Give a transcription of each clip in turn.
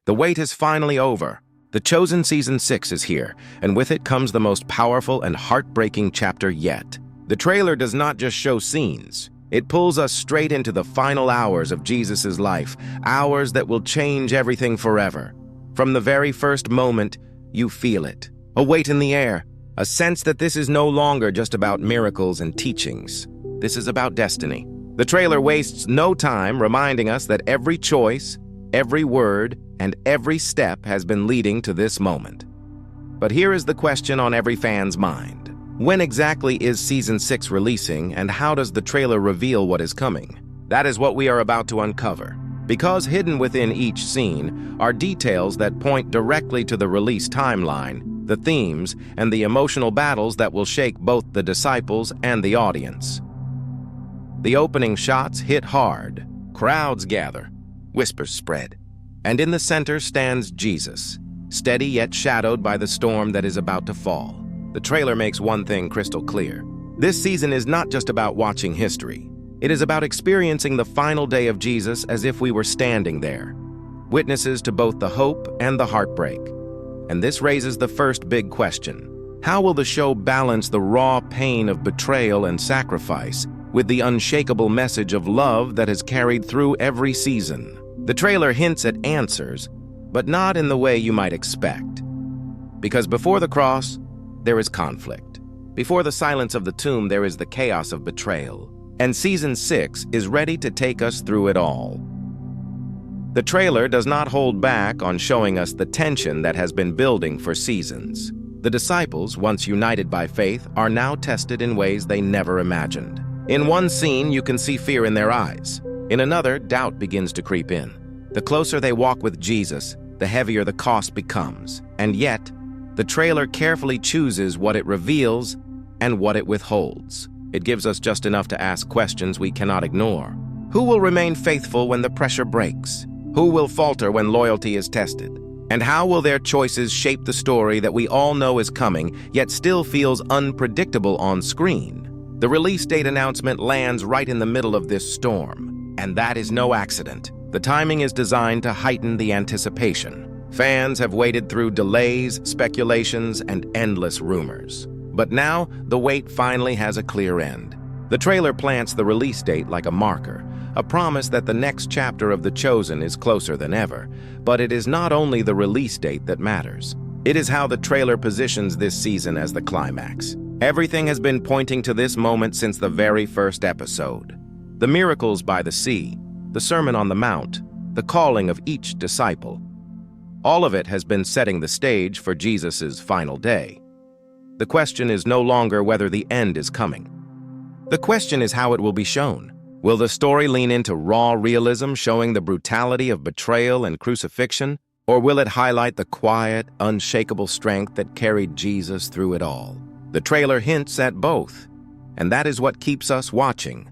The wait is finally over. The Chosen Season 6 is here, and with it comes the most powerful and heartbreaking chapter yet. The trailer does not just show scenes. It pulls us straight into the final hours of Jesus' life, hours that will change everything forever. From the very first moment, you feel it. A weight in the air, a sense that this is no longer just about miracles and teachings. This is about destiny. The trailer wastes no time reminding us that every choice, every word, and every step has been leading to this moment. But here is the question on every fan's mind. When exactly is Season 6 releasing, and how does the trailer reveal what is coming? That is what we are about to uncover. Because hidden within each scene are details that point directly to the release timeline, the themes, and the emotional battles that will shake both the disciples and the audience. The opening shots hit hard. Crowds gather. Whispers spread. And in the center stands Jesus, steady yet shadowed by the storm that is about to fall. The trailer makes one thing crystal clear. This season is not just about watching history. It is about experiencing the final day of Jesus as if we were standing there, witnesses to both the hope and the heartbreak. And this raises the first big question. How will the show balance the raw pain of betrayal and sacrifice with the unshakable message of love that has carried through every season? The trailer hints at answers, but not in the way you might expect. Because before the cross, there is conflict. Before the silence of the tomb, there is the chaos of betrayal. And Season 6 is ready to take us through it all. The trailer does not hold back on showing us the tension that has been building for seasons. The disciples, once united by faith, are now tested in ways they never imagined. In one scene, you can see fear in their eyes. In another, doubt begins to creep in. The closer they walk with Jesus, the heavier the cost becomes. And yet, the trailer carefully chooses what it reveals and what it withholds. It gives us just enough to ask questions we cannot ignore. Who will remain faithful when the pressure breaks? Who will falter when loyalty is tested? And how will their choices shape the story that we all know is coming, yet still feels unpredictable on screen? The release date announcement lands right in the middle of this storm. And that is no accident. The timing is designed to heighten the anticipation. Fans have waited through delays, speculations, and endless rumors. But now, the wait finally has a clear end. The trailer plants the release date like a marker, a promise that the next chapter of The Chosen is closer than ever. But it is not only the release date that matters. It is how the trailer positions this season as the climax. Everything has been pointing to this moment since the very first episode. The miracles by the sea, the Sermon on the Mount, the calling of each disciple. All of it has been setting the stage for Jesus' final day. The question is no longer whether the end is coming. The question is how it will be shown. Will the story lean into raw realism, showing the brutality of betrayal and crucifixion, or will it highlight the quiet, unshakable strength that carried Jesus through it all? The trailer hints at both, and that is what keeps us watching.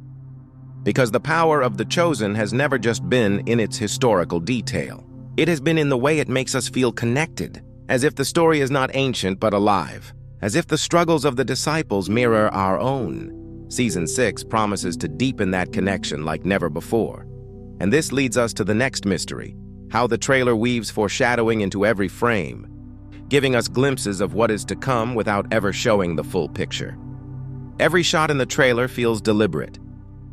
Because the power of The Chosen has never just been in its historical detail. It has been in the way it makes us feel connected, as if the story is not ancient but alive, as if the struggles of the disciples mirror our own. Season 6 promises to deepen that connection like never before. And this leads us to the next mystery, how the trailer weaves foreshadowing into every frame, giving us glimpses of what is to come without ever showing the full picture. Every shot in the trailer feels deliberate,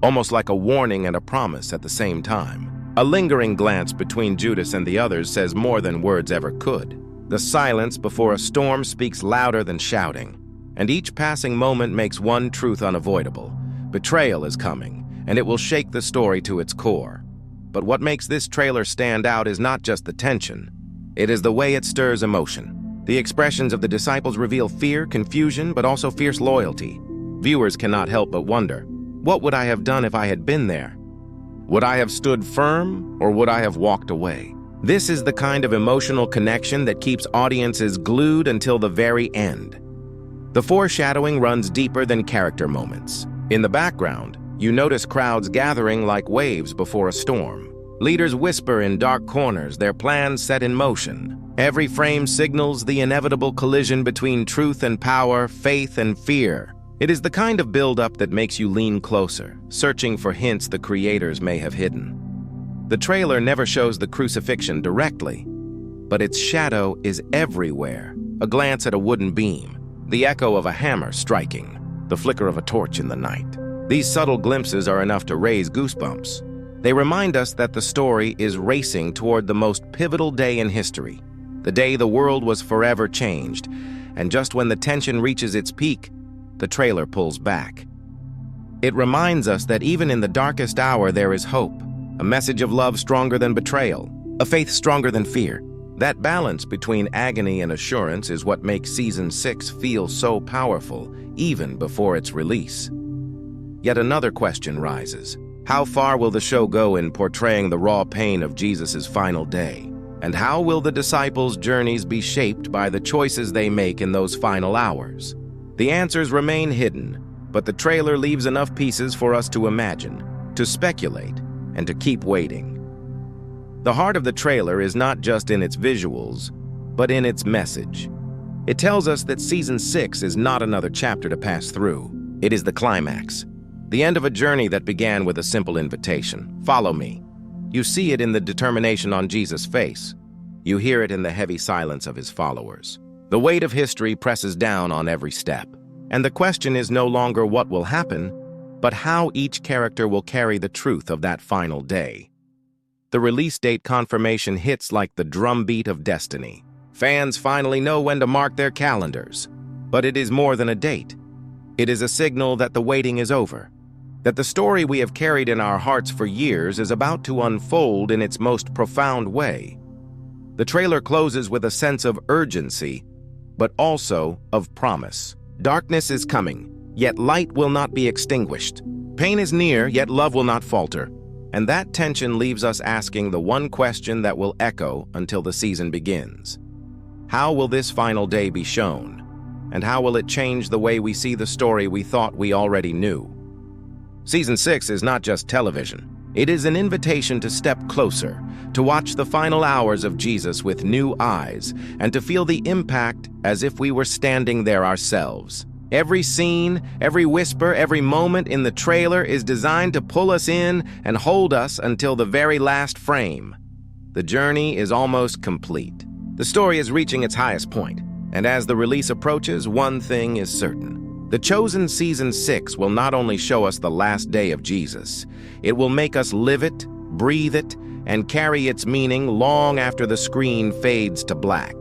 almost like a warning and a promise at the same time. A lingering glance between Judas and the others says more than words ever could. The silence before a storm speaks louder than shouting, and each passing moment makes one truth unavoidable. Betrayal is coming, and it will shake the story to its core. But what makes this trailer stand out is not just the tension. It is the way it stirs emotion. The expressions of the disciples reveal fear, confusion, but also fierce loyalty. Viewers cannot help but wonder, what would I have done if I had been there? Would I have stood firm, or would I have walked away? This is the kind of emotional connection that keeps audiences glued until the very end. The foreshadowing runs deeper than character moments. In the background, you notice crowds gathering like waves before a storm. Leaders whisper in dark corners, their plans set in motion. Every frame signals the inevitable collision between truth and power, faith and fear. It is the kind of build-up that makes you lean closer, searching for hints the creators may have hidden. The trailer never shows the crucifixion directly, but its shadow is everywhere. A glance at a wooden beam, the echo of a hammer striking, the flicker of a torch in the night. These subtle glimpses are enough to raise goosebumps. They remind us that the story is racing toward the most pivotal day in history, the day the world was forever changed, and just when the tension reaches its peak, the trailer pulls back. It reminds us that even in the darkest hour there is hope, a message of love stronger than betrayal, a faith stronger than fear. That balance between agony and assurance is what makes Season 6 feel so powerful, even before its release. Yet another question rises. How far will the show go in portraying the raw pain of Jesus' final day? And how will the disciples' journeys be shaped by the choices they make in those final hours? The answers remain hidden, but the trailer leaves enough pieces for us to imagine, to speculate, and to keep waiting. The heart of the trailer is not just in its visuals, but in its message. It tells us that Season 6 is not another chapter to pass through. It is the climax, the end of a journey that began with a simple invitation. Follow me. You see it in the determination on Jesus' face. You hear it in the heavy silence of his followers. The weight of history presses down on every step. And the question is no longer what will happen, but how each character will carry the truth of that final day. The release date confirmation hits like the drumbeat of destiny. Fans finally know when to mark their calendars. But it is more than a date. It is a signal that the waiting is over, that the story we have carried in our hearts for years is about to unfold in its most profound way. The trailer closes with a sense of urgency, but also of promise. Darkness is coming, yet light will not be extinguished. Pain is near, yet love will not falter. And that tension leaves us asking the one question that will echo until the season begins. How will this final day be shown? And how will it change the way we see the story we thought we already knew? Season 6 is not just television. It is an invitation to step closer, to watch the final hours of Jesus with new eyes, and to feel the impact as if we were standing there ourselves. Every scene, every whisper, every moment in the trailer is designed to pull us in and hold us until the very last frame. The journey is almost complete. The story is reaching its highest point, and as the release approaches, one thing is certain. The Chosen Season 6 will not only show us the last day of Jesus, it will make us live it, breathe it, and carry its meaning long after the screen fades to black.